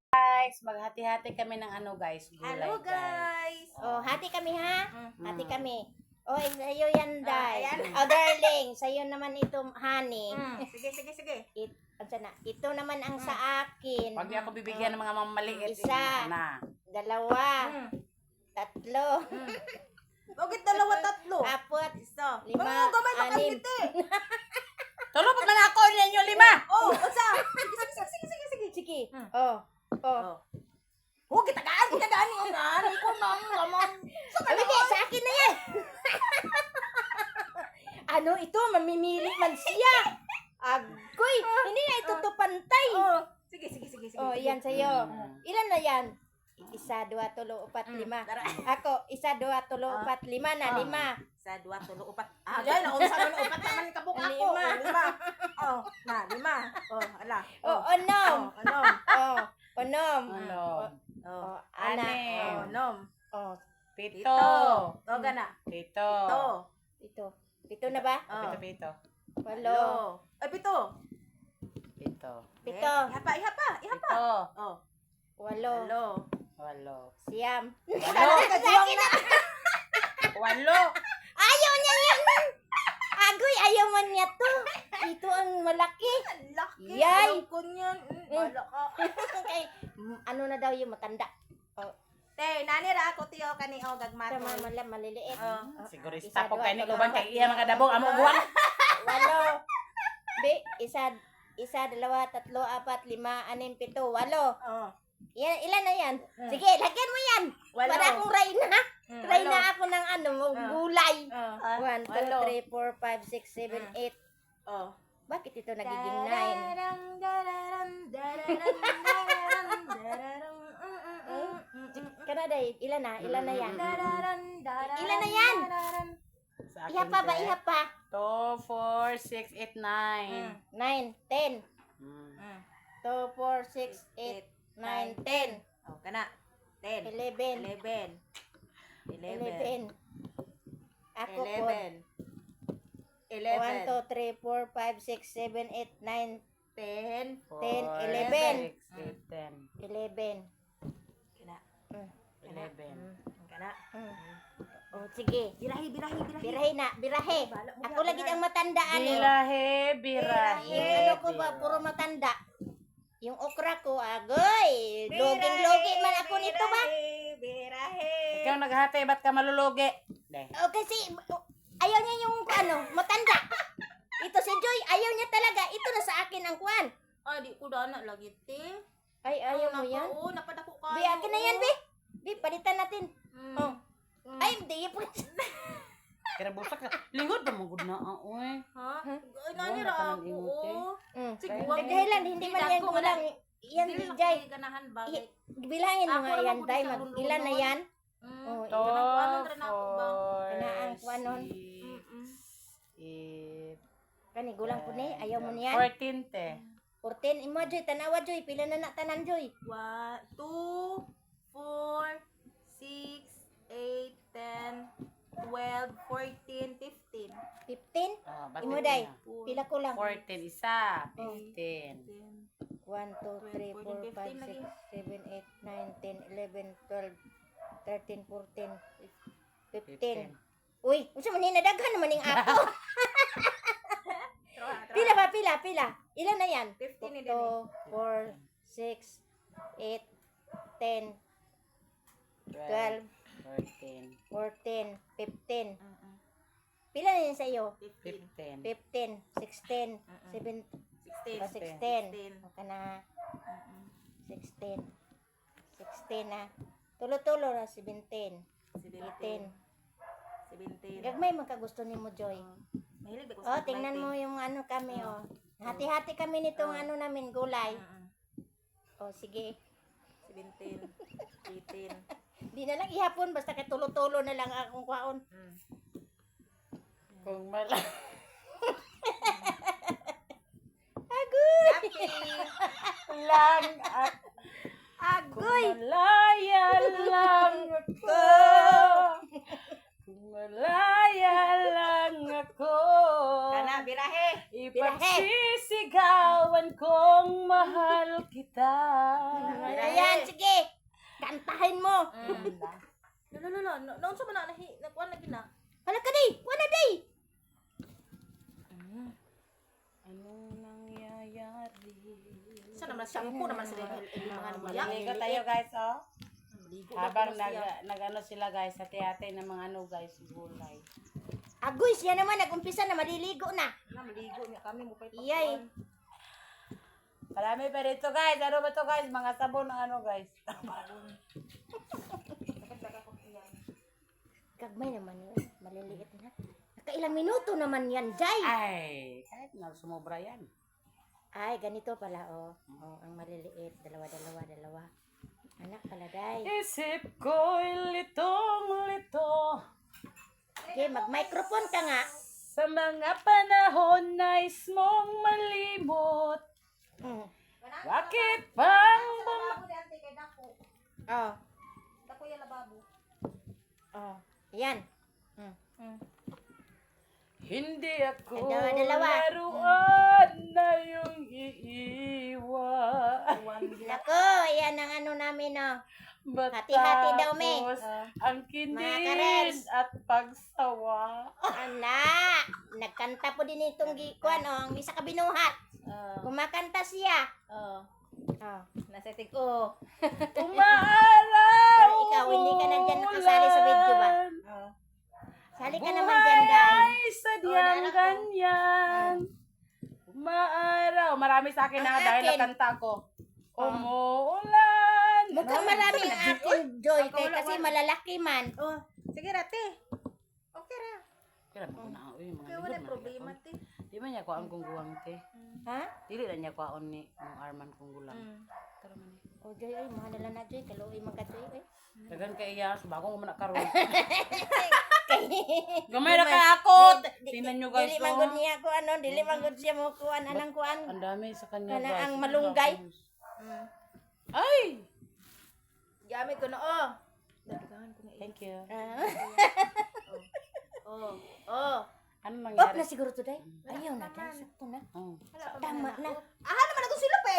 Guys, maghati-hati kami ng ano guys, gulay Hello guys! Oh, hati kami ha? Hati kami. Oh, sa'yo yan, Day. ayan. Oh, darling, sa'yo naman ito, honey. Sige. Ito naman ang sa akin. Pag di ako bibigyan ng mga mamaliit, Isa. na. Dalawa. Tatlo. Bakit dalawa tatlo? Apat. Isa. Lima, Mga gamay anim. makandite. Tulo pa man ako ninyo 5. Oh, unsa? Sige. Sige. Hmm. Oh. Oh. Oh, kitagaan yung nani ko naman. Hindi, sa akin na yan. Ano ito? Mamimili man siya. Agoy, hindi na ito to pantay. Oh, sige. Oh, yan sa'yo. Ilan na yan? 1, 2, 3, 4, 5. Tara. Ako, 1, 2, 3, 4, 5 na, 5. 1, 2, 3, 4. Ah, dahil naunsa man upat naman kabuk ako. 5. Oh, na 5. Oh, ala. Oh, onom. Ano? Oh, onom. Ano? Oh, Ana. Anim. oh, nom. Oh, 7. Oh, gana. 7. ito. Pito na ba? Oh. 7. 8. Ay, 7. 7. Pito. Ihapa. 7. Oh, 8. 8. Siyam. Kagawang na. 8. Ayaw niya yan. Agoy, ayaw man niya to. Ito ang malaki. Laki. Yay. Ayaw ko niyan. Wala ka. Okay. Ano na daw yung matanda? Oh, Te, nani ra ako tiyo kani o gagmato. tama maliliit. Oh. Sigurista po kay ni uban kay iya mga dabong amo buwan. 8. Be, 1, 2, 3, 4, 5, 6, 7, 8. 8. Oh. Ilan na yan? Sige, lagyan mo yan. Walo. Para akong Reyna. Mm, Reyna walo. ako ng gulay. Oh. 1, 2, Walo. 3, 4, 5, 6, 7, 8. Oh. Bakit ito nagiging 9? Kanaday, ilan na? Ilan na yan? Ilan na yan? Sa akin, Iha pa ba? te. Iha pa? 2, 4, 6, 8, 9. 9, 10. Mm. 2, 4, 6, 8, 9, 10. Oh, kana. 10. 11. 11. 11. Ako po. 11. 1, 11. 2, 3, 4, 5, 6, 7, 8, 9, 10. 10, 11. 10. 11. Kana. 11. Kana. Oh, sige. Birahi. Birahe na, birahe. Ako lagi ang matanda, ani. Birahe. Yung ano ko ba, puro matanda. Yung okra ko, agoy. Loging-logi man ako nito ba? Birahi. Ikaw naghati, ba't ka malulugi? De. Oh, kasi ayaw niya yung matanda. Ito si Joy, ayaw niya talaga. Ito na sa akin ang kwan. Ay, di ko dana lagi, te. Ay, ayaw mo yan? Oo, napadako kayo. Bi, akin na yan, Bi. Bi, palitan natin. Oh. Ay, hindi. Kira busak ka. Lingod ba mong na oy. Ha? Ay, Buwan nani na ka ra ng ako. ingot, eh. Oo. Sige, Kaya- wag Dahilan, hindi man yan kulang. Yan, Dili lang Jay. ko ganahan bagay. Bilangin mo Ako nga naman yan, po Day. sa lulunod. Ilan na yan? Oh, To, Ano rin ako ba? Kanaan ko anon. 8, Kani, gulang po ni. Ayaw mo niyan. 14 te. 14. Imo, Joy. Tanawa, Joy. Pila na tanan, Joy. 2, 4, 6, 8, 10, 12, 14, 15. 15. Ba't Imo, hindi Day. na? Pila ko lang. 14 isa, 15. 1, 2, 3, 4, 5, 6, 7, 8, 9, 10, 11, 12, 13, 14, 15. Uy, unsa man ni nadaghan naman ning ako. Pila ba? Pila. Ilan na yan? 15 ni 2, 4, 6, 8, 10, 12, 14, 14, 15. Pila na yan sa iyo? 15. 15, 16, 17, 16. O ka na. 16. 16 na. Tulo-tulo na, 17. 18. 17. Gagmay man ka gusto ni mo, Joy. Mahilig ako Oh, tingnan mo yung ano kami, oh. Hati-hati kami nitong ano namin, gulay. Oh, sige. 17, 18. Di na lang ihapon, basta kay tulo-tulo na lang akong kwaon. Kung mala. Agoy! lang at Agoy! malaya lang ako. Kung malaya lang ako. Kana, birahe. Ipagsisigawan kong mahal kita. Ayan! sige. Kantahin mo. Lolo, noon sa mana nakuan lagi na. Hala ka day. Wala day. Ano nangyayari? Sa naman shampoo naman sila mga niya. Maligo tayo guys, oh. Maligo Habang nag-ano sila guys, hati-hati ng mga ano guys, gulay. Agoy, siya naman nag-umpisa na maliligo na. Maligo niya kami mo pa Iyay. Marami pa dito guys. Ano ba to guys? Mga sabon ng ano guys. Kagmay naman yun. Maliliit na. Nakailang minuto naman yan, Jay. Ay, kahit na sumobra yan. Ay, ganito pala, oh. Oh, ang maliliit. Dalawa. Anak pala, Day. Isip ko'y litong-lito Okay, mag-microphone ka nga. sa mga panahon nais mong malimot. Bakit bang Oh. Dako ya lababo. Oh. Yan. hindi ako Dalawa. laruan na yung iiwan? Nako, yan ang ano namin, oh. Matapos Hati-hati daw, Me. ang Mga kinis karens. at pagsawa. Anak, nagkanta po din itong gikuan, oh. Ang bisa ka binuhat. Kumakanta siya. Oh. Nasa tig oh. Umaaraw. Pero ikaw, hindi ka nandyan nakasali sa video ba? Sali ka naman dyan, Day. Buhay sadyang anak ko. ganyan. Umaaraw. Marami sa akin na Ang dahil akin. nakanta ko. Umuulan. Mukhang marami ang akin, Joy, kay kasi malalaki man. Oh, sige rate. Okay ra. Kaya mo na uy mga Kaya ligod wala man problema ako. ti. Di man niya kuhaan kung guwang te. Ha? Dili na niya kuhaan ni mong Arman kung gulang. Tara man ni. O, Joy, ay, mahal na na, Joy. Kaluoy man ka, Joy, eh. Dagan kay iya subago mo na karon. Gamay ra kay ako. Tingnan niyo guys. Dili manggod niya ko, ano, dili manggod siya mo kuan, anang kuan. Ang dami sa kanya Kana guys. ang malunggay. Ay! Gamit ko na oh. Dagdagan ko na Thank you. Oh. Ano Op nangyari? na siguro to, Day. Ayaw na, Day. Sakto na. Oh. Tama na. Aha naman ako sila pa